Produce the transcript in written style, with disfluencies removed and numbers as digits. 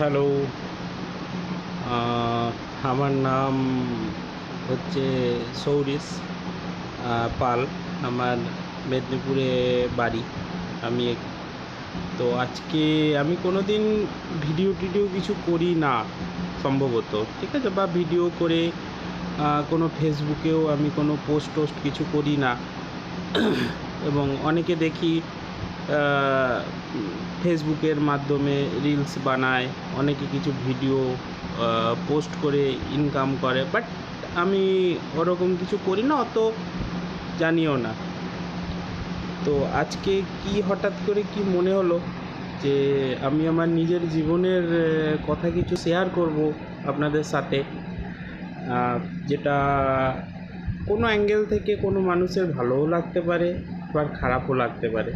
Hello, আমার নাম হচ্ছে সৌরিশ পাল। আমার মেদিনীপুরে বাড়ি। আমি তো আজকে আমি কোনো দিন ভিডিও টিডিও কিছু করি না সম্ভবত, ঠিক আছে? বা ভিডিও করে কোনো ফেসবুকেও আমি কোনো পোস্ট টোস্ট কিছু করি না। এবং অনেকে দেখি ফেসবুকের মাধ্যমে রিলস বানায়, অনেকে কিছু ভিডিও পোস্ট করে ইনকাম করে, বাট আমি ওরকম কিছু করি না, অত জানিও না। তো আজকে কি হঠাৎ করে কি মনে হলো যে আমি আমার নিজের জীবনের কথা কিছু শেয়ার করব আপনাদের সাথে, যেটা কোনো অ্যাঙ্গেল থেকে কোনো মানুষের ভালোও লাগতে পারে, আবার খারাপও লাগতে পারে।